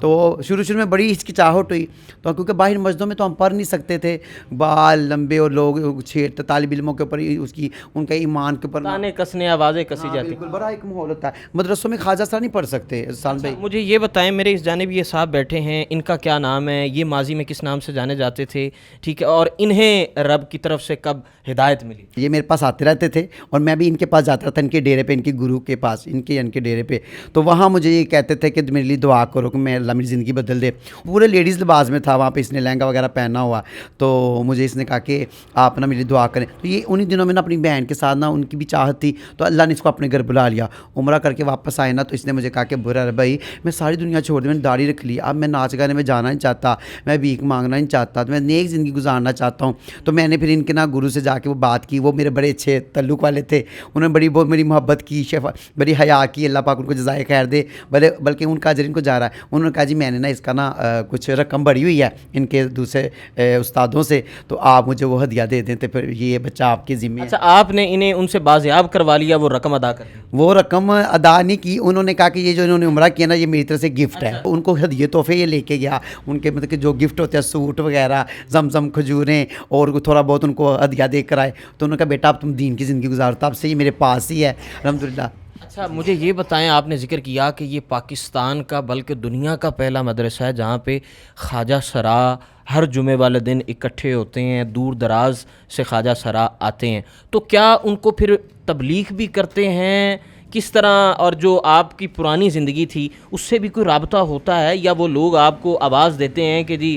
تو شروع میں بڑی ہچکچاہٹ ہوئی، تو کیونکہ باہر مسجدوں میں تو ہم پڑھ نہیں سکتے تھے، بال لمبے اور لوگ چھیڑتے طالب علموں کے اوپر ان کا ایمان کے اوپر تانے کسنے آوازیں کسی جاتی بالکل بڑا ایک ماحول ہوتا ہے۔ مدرسوں میں خواجہ سرا نہیں پڑھ سکتے سال بھائی۔ مجھے یہ بتائیں، میرے اس جانب یہ صاحب بیٹھے ہیں، ان کا کیا نام ہے، یہ ماضی میں کس نام سے جانے جاتے تھے، ٹھیک ہے، اور انہیں رب کی طرف سے کب ہدایت ملی؟ یہ میرے پاس آتے رہتے تھے اور میں بھی ان کے پاس جاتا تھا، ان کے ڈیرے پہ، ان کے گرو کے پاس، ان کے ڈیرے پہ، تو وہاں مجھے یہ کہتے تھے کہ میرے لیے دعا کرو کہ میں اللہ میری زندگی بدل دے۔ پورے لیڈیز لباس میں تھا وہاں پہ، اس نے لہنگا وغیرہ پہنا ہوا، تو مجھے اس نے کہا کہ آپ نا میرے لیے دعا کریں۔ تو یہ انہی دنوں میں نا اپنی بہن کے ساتھ نا ان کی بھی چاہت تھی، تو اللہ نے اس کو اپنے گھر بلا لیا۔ عمرہ کر کے واپس آئے نا، تو اس نے مجھے کہا کہ برا بھائی میں ساری دنیا چھوڑ دی، میں نے داڑھی رکھ لی، اب میں ناچ گانے میں جانا نہیں چاہتا، میں بھیک مانگنا نہیں چاہتا، تو میں نیک زندگی گزارنا چاہتا ہوں۔ تو میں نے پھر ان کے نا گرو سے جا کے وہ بات کی، وہ میرے بڑے اچھے تعلق والے تھے، انہوں نے بہت میری محبت کی، بڑی حیا کی، اللہ پاک ان کو جزائے خیر دے، بلکہ ان کا اجر ان کو جا رہا ہے۔ انہوں نے کہا جی میں نے نا اس کا نا کچھ رقم بڑھی ہوئی ہے ان کے دوسرے استادوں سے، تو آپ مجھے وہ ہدیہ دے دیں، تو پھر یہ بچہ آپ کے ذمہ ہے۔ اچھا، آپ نے انہیں ان سے بازیاب کروا لیا، وہ رقم ادا کر دی؟ وہ رقم ادا نہیں کی، انہوں نے کہا کہ یہ جو انہوں نے عمرہ کیا نا، یہ میری طرف سے گفٹ ہے۔ ان کو ہدیے تحفے یہ لے کے گیا، ان کے مطلب کہ جو گفٹ ہوتے ہیں، سوٹ وغیرہ، زمزم کھجوریں، اور تھوڑا بہت ان کو ہدیہ دے کر آئے۔ تو انہوں نے کہا بیٹا اب تم دین کی زندگی گزارو، تب سے یہ میرے پاس ہی ہے الحمدللہ۔ اچھا، مجھے یہ بتائیں، آپ نے ذکر کیا کہ یہ پاکستان کا بلکہ دنیا کا پہلا مدرسہ ہے جہاں پہ خواجہ سرا ہر جمعے والے دن اکٹھے ہوتے ہیں، دور دراز سے خواجہ سرا آتے ہیں، تو کیا ان کو پھر تبلیغ بھی کرتے ہیں کس طرح، اور جو آپ کی پرانی زندگی تھی اس سے بھی کوئی رابطہ ہوتا ہے، یا وہ لوگ آپ کو آواز دیتے ہیں کہ جی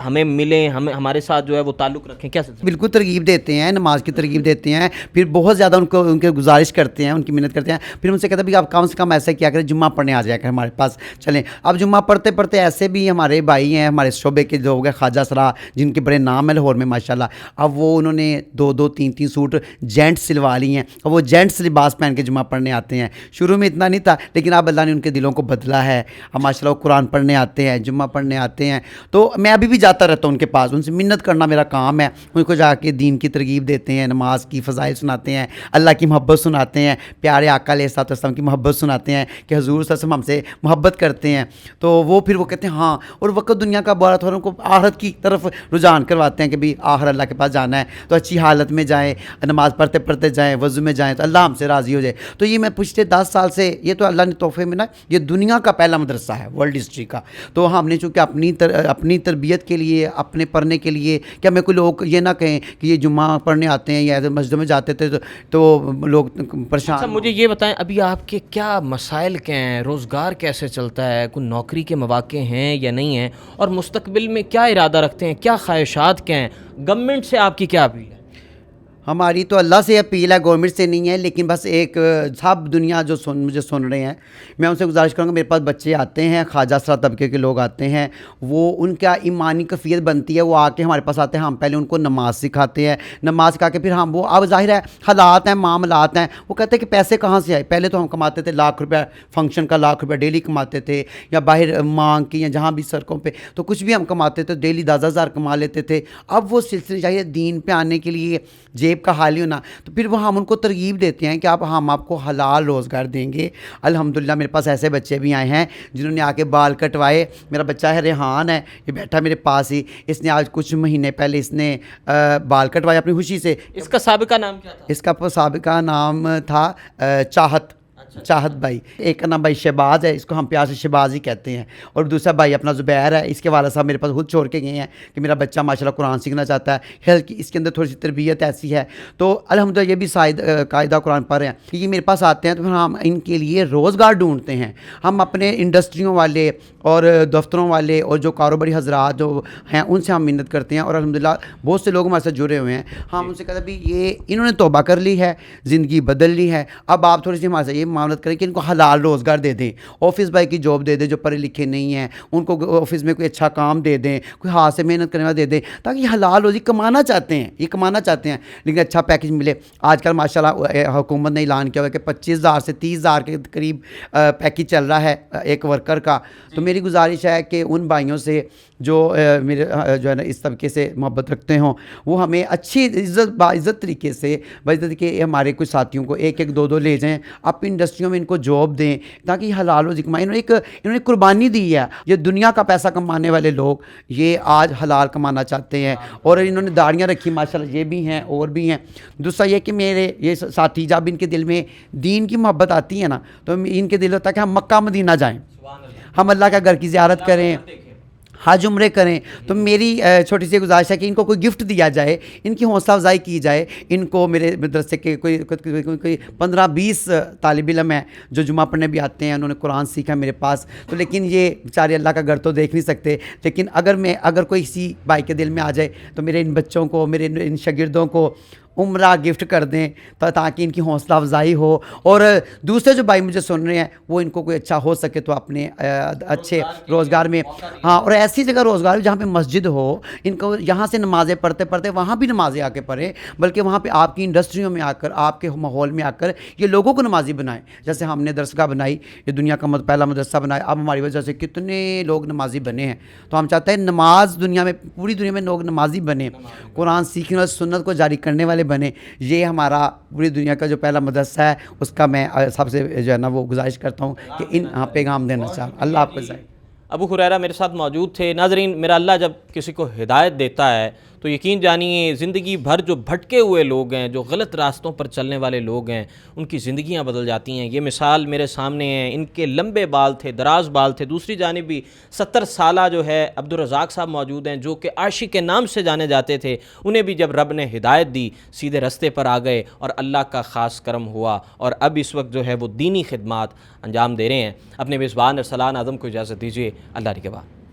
ہمیں ملیں، ہمارے ساتھ جو ہے وہ تعلق رکھیں، کیا سلسلہ؟ بالکل ترغیب دیتے ہیں، نماز کی ترغیب دیتے ہیں، پھر بہت زیادہ ان کے گزارش کرتے ہیں، ان کی محنت کرتے ہیں، پھر ان سے کہتے ہیں بھی آپ کم سے کم ایسا کیا کریں، جمعہ پڑھنے آ جایا کریں ہمارے پاس چلیں۔ اب جمعہ پڑھتے پڑھتے ایسے بھی ہمارے بھائی ہیں، ہمارے شعبے کے لوگ ہیں، خواجہ سرا جن کے بڑے نام ہیں لاہور میں ماشاءاللہ، اب وہ انہوں نے 2-3 سوٹ جینٹس سلوا لی ہیں، اب وہ جینٹس لباس پہن کے جمعہ پڑھنے آتے ہیں۔ شروع میں اتنا نہیں تھا، لیکن اب اللہ نے ان کے دلوں کو بدلا ہے، اب ماشاءاللہ وہ قرآن پڑھنے آتے ہیں، جمعہ پڑھنے آتے ہیں۔ تو میں ابھی بھی جاتا رہتا ہوں ان کے پاس، ان سے منت کرنا میرا کام ہے، ان کو جا کے دین کی ترغیب دیتے ہیں، نماز کی فضائل سناتے ہیں، اللہ کی محبت سناتے ہیں، پیارے آقا علیہ السلام کی محبت سناتے ہیں کہ حضور صلی اللہ علیہ وسلم ہم سے محبت کرتے ہیں۔ تو وہ پھر وہ کہتے ہیں ہاں، اور وقت دنیا کا بڑا تھوڑا ان کو آخرت کی طرف رجحان کرواتے ہیں کہ بھی آخر اللہ کے پاس جانا ہے، تو اچھی حالت میں جائیں، نماز پڑھتے پڑھتے جائیں، وضو میں جائیں، تو اللہ ہم سے راضی ہو جائے۔ تو یہ میں پچھلے 10 سال سے، یہ تو اللہ نے تحفے میں نا، یہ دنیا کا پہلا مدرسہ ہے ورلڈ ہسٹری کا۔ تو ہم نے چونکہ اپنی تربیت کے لیے، اپنے پڑھنے کے لیے، کیا میں کوئی لوگ یہ نہ کہیں کہ یہ جمعہ پڑھنے آتے ہیں یا مسجد میں جاتے تھے تو لوگ پریشان۔ اچھا، مجھے یہ بتائیں، ابھی آپ کے کیا مسائل کیا ہیں، روزگار کیسے چلتا ہے، کوئی نوکری کے مواقع ہیں یا نہیں ہیں، اور مستقبل میں کیا ارادہ رکھتے ہیں، کیا خواہشات کیا ہیں، گورنمنٹ سے آپ کی کیا اپیل ہے؟ ہماری تو اللہ سے اپیل ہے، گورنمنٹ سے نہیں ہے، لیکن بس ایک سب دنیا جو مجھے سن رہے ہیں، میں ان سے گزارش کروں گا، میرے پاس بچے آتے ہیں، خواجہ سرا طبقے کے لوگ آتے ہیں، وہ ان کا ایمانی کیفیت بنتی ہے، وہ آ کے ہمارے پاس آتے ہیں، ہم پہلے ان کو نماز سکھاتے ہیں، نماز سکھا کے پھر ہم وہ، اب ظاہر ہے حالات ہیں، معاملات ہیں، وہ کہتے ہیں کہ پیسے کہاں سے آئے، پہلے تو ہم کماتے تھے ₹1,00,000 فنکشن کا ₹1,00,000 ڈیلی کماتے تھے، یا باہر مانگ کی یا جہاں بھی سڑکوں پہ، تو کچھ بھی ہم کماتے تھے، ڈیلی 10,000 کما لیتے تھے۔ اب وہ سلسلے چاہیے دین پہ آنے کے لیے جیب کا حال ہی ہونا، تو پھر وہ ہم ان کو ترغیب دیتے ہیں کہ ہم آپ کو حلال روزگار دیں گے۔ الحمدللہ میرے پاس ایسے بچے بھی آئے ہیں جنہوں نے آ کے بال کٹوائے، میرا بچہ ہے ریحان ہے، یہ بیٹھا میرے پاس ہی، اس نے آج کچھ مہینے پہلے اس نے بال کٹوائے اپنی خوشی سے۔ اس کا سابقہ نام کیا تھا؟ اس کا سابقہ نام تھا چاہت بھائی، ایک کا نام بھائی شہباز ہے، اس کو ہم پیار سے شہباز ہی کہتے ہیں، اور دوسرا بھائی اپنا زبیر ہے، اس کے والد صاحب میرے پاس خود چھوڑ کے گئے ہیں کہ میرا بچہ ماشاءاللہ قرآن سیکھنا چاہتا ہے، ہیلتھ کی اس کے اندر تھوڑی سی تربیت ایسی ہے، تو الحمدللہ یہ بھی قاعدہ قرآن پڑھ رہے ہیں کہ یہ میرے پاس آتے ہیں، تو پھر ہم ان کے لیے روزگار ڈھونڈتے ہیں، ہم اپنے انڈسٹریوں والے اور دفتروں والے اور جو کاروباری حضرات جو ہیں ان سے ہم محنت کرتے ہیں، اور الحمدللہ بہت سے لوگ ہمارے ساتھ جڑے ہوئے ہیں، ہم ان سے کہتے ہیں بھی یہ انہوں نے توبہ کر لی ہے، زندگی بدل لی ہے، اب آپ تھوڑی سی ہمارے ساتھ یہ معاملت کریں کہ ان کو حلال روزگار دے دیں، آفس بھائی کی جاب دے دیں جو پڑھے لکھے نہیں ہیں، ان کو آفس میں کوئی اچھا کام دے دیں، کوئی ہاتھ سے محنت کرنے والا دے دیں، تاکہ یہ حلال روزی کمانا چاہتے ہیں، یہ کمانا چاہتے ہیں لیکن اچھا پیکج ملے۔ آج کل ماشاءاللہ حکومت نے اعلان کیا ہوا ہے کہ 25,000 سے 30,000 کے قریب پیکج چل رہا ہے ایک ورکر کا، تو میری گزارش ہے کہ ان بھائیوں سے جو میرے جو ہے نا اس طبقے سے محبت رکھتے ہوں، وہ ہمیں اچھی عزت طریقے سے باعزت کہ ہمارے کچھ ساتھیوں کو 1-1 2-2 لے جائیں، اپنی انڈسٹری انڈسٹریوں میں ان کو جاب دیں تاکہ یہ حلال رزق کمائیں. انہوں نے قربانی دی ہے. یہ دنیا کا پیسہ کمانے والے لوگ یہ آج حلال کمانا چاہتے ہیں, اور انہوں نے داڑیاں رکھی ماشاءاللہ, یہ بھی ہیں اور بھی ہیں. دوسرا یہ کہ میرے یہ ساتھی جب ان کے دل میں دین کی محبت آتی ہے نا تو ان کے دل ہوتا ہے کہ ہم مکہ مدینہ جائیں, ہم اللہ کا گھر کی زیارت کریں, حج عمرے کریں. تو میری چھوٹی سی گزارش ہے کہ ان کو کوئی گفٹ دیا جائے, ان کی حوصلہ افزائی کی جائے. ان کو میرے مدرسے کے کوئی 15-20 طالب علم ہیں جو جمعہ پڑھنے بھی آتے ہیں, انہوں نے قرآن سیکھا میرے پاس. تو لیکن یہ بیچارے اللہ کا گھر تو دیکھ نہیں سکتے, لیکن اگر کوئی کسی بھائی کے دل میں آ جائے تو میرے ان بچوں کو, میرے ان شاگردوں کو عمرہ گفٹ کر دیں تاکہ ان کی حوصلہ افزائی ہو. اور دوسرے جو بھائی مجھے سن رہے ہیں وہ ان کو کوئی اچھا ہو سکے تو اپنے اچھے روزگار میں, ہاں, اور ایسی جگہ روزگار جہاں پہ مسجد ہو, ان کو یہاں سے نمازیں پڑھتے پڑھتے وہاں بھی نمازیں آ کے پڑھیں, بلکہ وہاں پہ آپ کی انڈسٹریوں میں آ کر, آپ کے ماحول میں آ کر یہ لوگوں کو نمازی بنائیں. جیسے ہم نے درسگاہ بنائی, یہ دنیا کا پہلا مدرسہ بنایا, اب ہماری وجہ سے کتنے لوگ نمازی بنے ہیں. تو ہم چاہتے ہیں نماز دنیا میں, پوری دنیا میں لوگ نمازی بنیں, قرآن سیکھنے اور سنت کو جاری کرنے والے بنے. یہ ہمارا پوری دنیا کا جو پہلا مدرسہ ہے, اس کا میں سب سے جو ہے نا وہ گزارش کرتا ہوں کہ ان پیغام دینا چاہتا. اللہ آپ کو جزائے. ابو ہریرہ میرے ساتھ موجود تھے. ناظرین, میرا اللہ جب کسی کو ہدایت دیتا ہے تو یقین جانیے زندگی بھر جو بھٹکے ہوئے لوگ ہیں, جو غلط راستوں پر چلنے والے لوگ ہیں, ان کی زندگیاں بدل جاتی ہیں. یہ مثال میرے سامنے ہے, ان کے لمبے بال تھے, دراز بال تھے. دوسری جانب بھی 70 سالہ جو ہے عبدالرزاق صاحب موجود ہیں, جو کہ عاشق کے نام سے جانے جاتے تھے. انہیں بھی جب رب نے ہدایت دی سیدھے رستے پر آ گئے اور اللہ کا خاص کرم ہوا, اور اب اس وقت جو ہے وہ دینی خدمات انجام دے رہے ہیں. اپنے میزبان ارسلان اعظم کو اجازت دیجیے. اللہ نگہبان.